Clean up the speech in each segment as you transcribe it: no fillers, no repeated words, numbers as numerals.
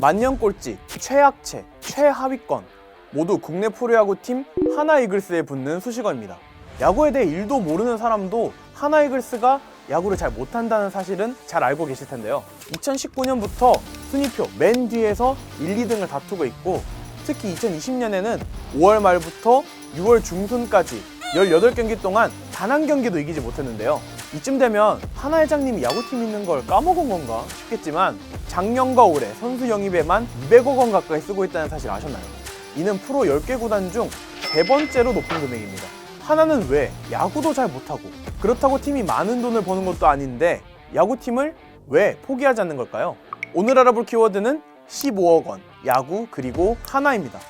만년 꼴찌, 최약체, 최하위권 모두 국내 프로야구팀 하나이글스에 붙는 수식어입니다. 야구에 대해 1도 모르는 사람도 하나이글스가 야구를 잘 못한다는 사실은 잘 알고 계실 텐데요. 2019년부터 순위표 맨 뒤에서 1, 2등을 다투고 있고, 특히 2020년에는 5월 말부터 6월 중순까지 18경기 동안 단 한 경기도 이기지 못했는데요. 이쯤 되면 하나 회장님이 야구팀 있는 걸 까먹은 건가 싶겠지만, 작년과 올해 선수 영입에만 200억 원 가까이 쓰고 있다는 사실 아셨나요? 이는 프로 10개 구단 중 3번째로 높은 금액입니다. 하나는 왜 야구도 잘 못하고, 그렇다고 팀이 많은 돈을 버는 것도 아닌데 야구팀을 왜 포기하지 않는 걸까요? 오늘 알아볼 키워드는 15억 원, 야구 그리고 하나입니다.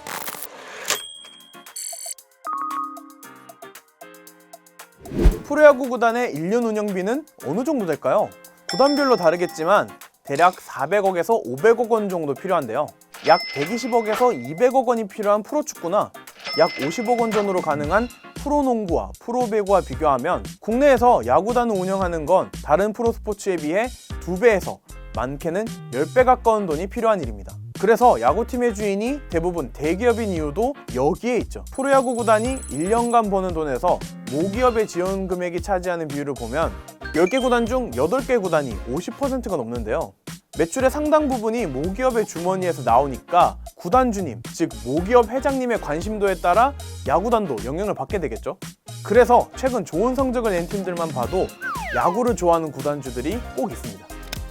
프로야구 구단의 1년 운영비는 어느 정도 될까요? 구단별로 다르겠지만 대략 400억에서 500억 원 정도 필요한데요. 약 120억에서 200억 원이 필요한 프로축구나 약 50억 원 전후로 가능한 프로농구와 프로배구와 비교하면 국내에서 야구단을 운영하는 건 다른 프로스포츠에 비해 2배에서 많게는 10배 가까운 돈이 필요한 일입니다. 그래서 야구팀의 주인이 대부분 대기업인 이유도 여기에 있죠. 프로야구 구단이 1년간 버는 돈에서 모기업의 지원 금액이 차지하는 비율을 보면 10개 구단 중 8개 구단이 50%가 넘는데요. 매출의 상당 부분이 모기업의 주머니에서 나오니까 구단 주님, 즉 모기업 회장님의 관심도에 따라 야구단도 영향을 받게 되겠죠. 그래서 최근 좋은 성적을 낸 팀들만 봐도 야구를 좋아하는 구단주들이 꼭 있습니다.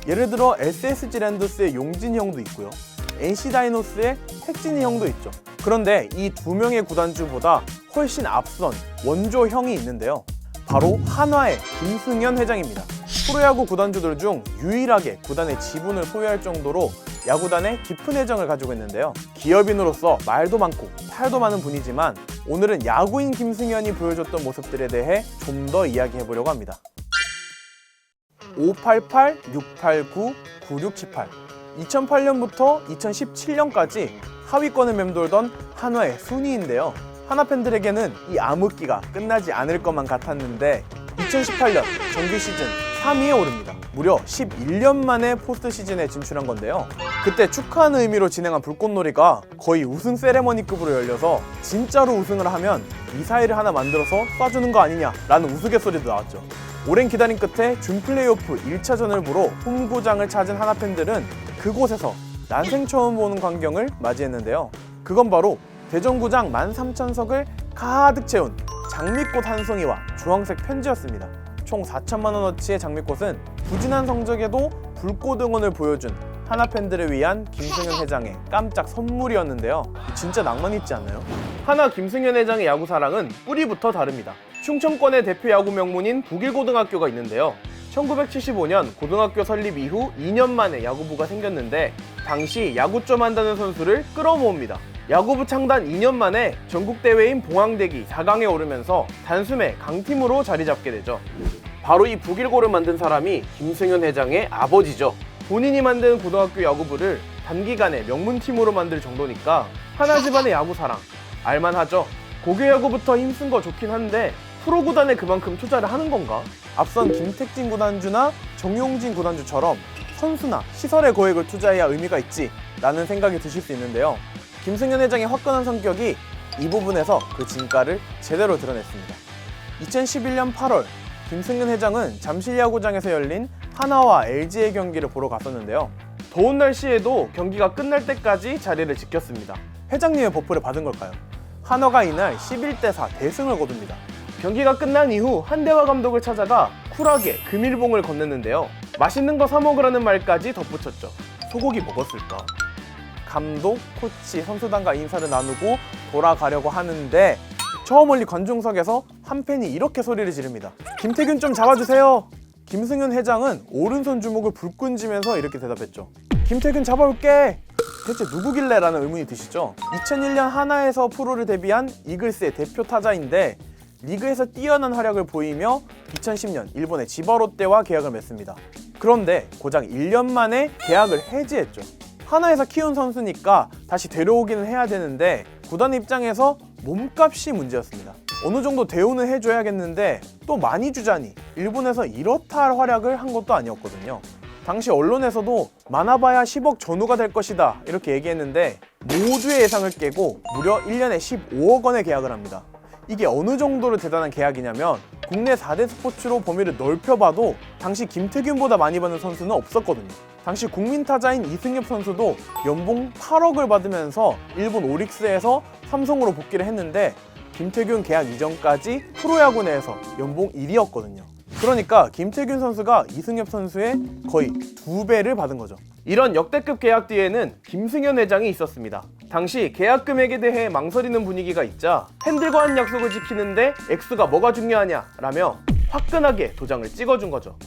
예를 들어 SSG 랜더스의 용진이 형도 있고요. NC 다이노스의 택진이 형도 있죠. 그런데 이 2명의 구단주보다 훨씬 앞선 원조 형이 있는데요. 바로 한화의 김승현 회장입니다. 프로야구 구단주들 중 유일하게 구단의 지분을 소유할 정도로 야구단에 깊은 애정을 가지고 있는데요. 기업인으로서 말도 많고 탈도 많은 분이지만 오늘은 야구인 김승현이 보여줬던 모습들에 대해 좀 더 이야기해보려고 합니다. 588-689-9678 2008년부터 2017년까지 하위권을 맴돌던 한화의 순위인데요. 하나 팬들에게는 이 암흑기가 끝나지 않을 것만 같았는데 2018년 정규 시즌 3위에 오릅니다. 무려 11년 만에 포스트 시즌에 진출한 건데요. 그때 축하하는 의미로 진행한 불꽃놀이가 거의 우승 세레머니급으로 열려서 진짜로 우승을 하면 미사일을 하나 만들어서 쏴주는 거 아니냐라는 우스갯소리도 나왔죠. 오랜 기다림 끝에 준 플레이오프 1차전을 보러 홈구장을 찾은 하나 팬들은 그곳에서 난생 처음 보는 광경을 맞이했는데요. 그건 바로 대전구장 13,000석을 가득 채운 장미꽃 한 송이와 주황색 편지였습니다. 총 4천만 원어치의 장미꽃은 부진한 성적에도 불꽃 응원을 보여준 하나 팬들을 위한 김승현 회장의 깜짝 선물이었는데요. 진짜 낭만 있지 않나요? 하나 김승현 회장의 야구 사랑은 뿌리부터 다릅니다. 충청권의 대표 야구 명문인 북일고등학교가 있는데요. 1975년 고등학교 설립 이후 2년 만에 야구부가 생겼는데 당시 야구 좀 한다는 선수를 끌어모읍니다. 야구부 창단 2년 만에 전국대회인 봉황대기 4강에 오르면서 단숨에 강팀으로 자리 잡게 되죠. 바로 이 북일고를 만든 사람이 김승현 회장의 아버지죠. 본인이 만든 고등학교 야구부를 단기간에 명문팀으로 만들 정도니까 하나 집안의 야구 사랑 알만하죠. 고교 야구부터 힘쓴 거 좋긴 한데 프로구단에 그만큼 투자를 하는 건가? 앞선 김택진 구단주나 정용진 구단주처럼 선수나 시설에 거액을 투자해야 의미가 있지 라는 생각이 드실 수 있는데요. 김승현 회장의 화끈한 성격이 이 부분에서 그 진가를 제대로 드러냈습니다. 2011년 8월 김승현 회장은 잠실야구장에서 열린 하나와 LG의 경기를 보러 갔었는데요. 더운 날씨에도 경기가 끝날 때까지 자리를 지켰습니다. 회장님의 버프를 받은 걸까요? 한화가 이날 11대4 대승을 거둡니다. 경기가 끝난 이후 한대화 감독을 찾아가 쿨하게 금일봉을 건넸는데요. 맛있는 거 사 먹으라는 말까지 덧붙였죠. 소고기 먹었을까? 감독, 코치, 선수단과 인사를 나누고 돌아가려고 하는데 저 멀리 관중석에서 한 팬이 이렇게 소리를 지릅니다. 김태균 좀 잡아주세요. 김승현 회장은 오른손 주먹을 불끈쥐면서 이렇게 대답했죠. 김태균 잡아올게. 대체 누구길래? 라는 의문이 드시죠? 2001년 하나에서 프로를 데뷔한 이글스의 대표 타자인데 리그에서 뛰어난 활약을 보이며 2010년 일본의 지바롯데와 계약을 맺습니다. 그런데 고작 1년 만에 계약을 해지했죠. 하나에서 키운 선수니까 다시 데려오기는 해야 되는데 구단 입장에서 몸값이 문제였습니다. 어느 정도 대우는 해줘야겠는데 또 많이 주자니 일본에서 이렇다 할 활약을 한 것도 아니었거든요. 당시 언론에서도 많아봐야 10억 전후가 될 것이다 이렇게 얘기했는데 모두의 예상을 깨고 무려 1년에 15억 원의 계약을 합니다. 이게 어느 정도로 대단한 계약이냐면 국내 4대 스포츠로 범위를 넓혀봐도 당시 김태균보다 많이 받는 선수는 없었거든요. 당시 국민 타자인 이승엽 선수도 연봉 8억을 받으면서 일본 오릭스에서 삼성으로 복귀를 했는데 김태균 계약 이전까지 프로야구 내에서 연봉 1위였거든요. 그러니까 김태균 선수가 이승엽 선수의 거의 2배를 받은 거죠. 이런 역대급 계약 뒤에는 김승현 회장이 있었습니다. 당시 계약 금액에 대해 망설이는 분위기가 있자 팬들과 한 약속을 지키는데 액수가 뭐가 중요하냐 라며 화끈하게 도장을 찍어준 거죠.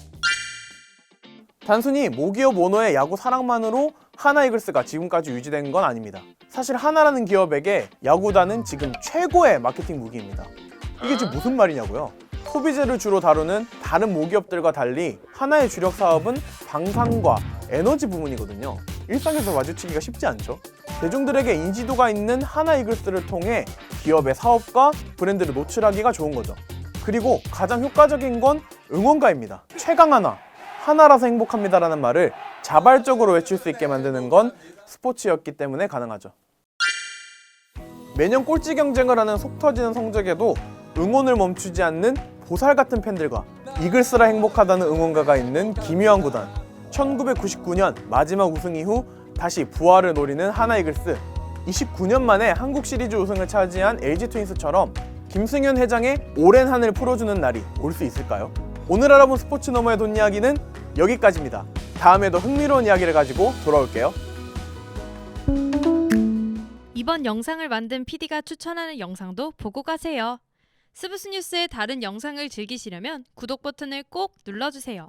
단순히 모기업 오너의 야구 사랑만으로 하나 이글스가 지금까지 유지된 건 아닙니다. 사실 하나라는 기업에게 야구단은 지금 최고의 마케팅 무기입니다. 이게 지금 무슨 말이냐고요? 소비재를 주로 다루는 다른 모기업들과 달리 하나의 주력 사업은 방산과 에너지 부문이거든요. 일상에서 마주치기가 쉽지 않죠. 대중들에게 인지도가 있는 하나 이글스를 통해 기업의 사업과 브랜드를 노출하기가 좋은 거죠. 그리고 가장 효과적인 건 응원가입니다. 최강 하나, 하나라서 행복합니다라는 말을 자발적으로 외칠 수 있게 만드는 건 스포츠였기 때문에 가능하죠. 매년 꼴찌 경쟁을 하는 속 터지는 성적에도 응원을 멈추지 않는 보살 같은 팬들과 이글스라 행복하다는 응원가가 있는 김유한 구단. 1999년 마지막 우승 이후 다시 부활을 노리는 하나 이글스. 29년 만에 한국 시리즈 우승을 차지한 LG 트윈스처럼 김승현 회장의 오랜 한을 풀어주는 날이 올 수 있을까요? 오늘 알아본 스포츠 너머의 돈 이야기는 여기까지입니다. 다음에도 흥미로운 이야기를 가지고 돌아올게요. 이번 영상을 만든 PD가 추천하는 영상도 보고 가세요. 스브스 뉴스의 다른 영상을 즐기시려면 구독 버튼을 꼭 눌러주세요.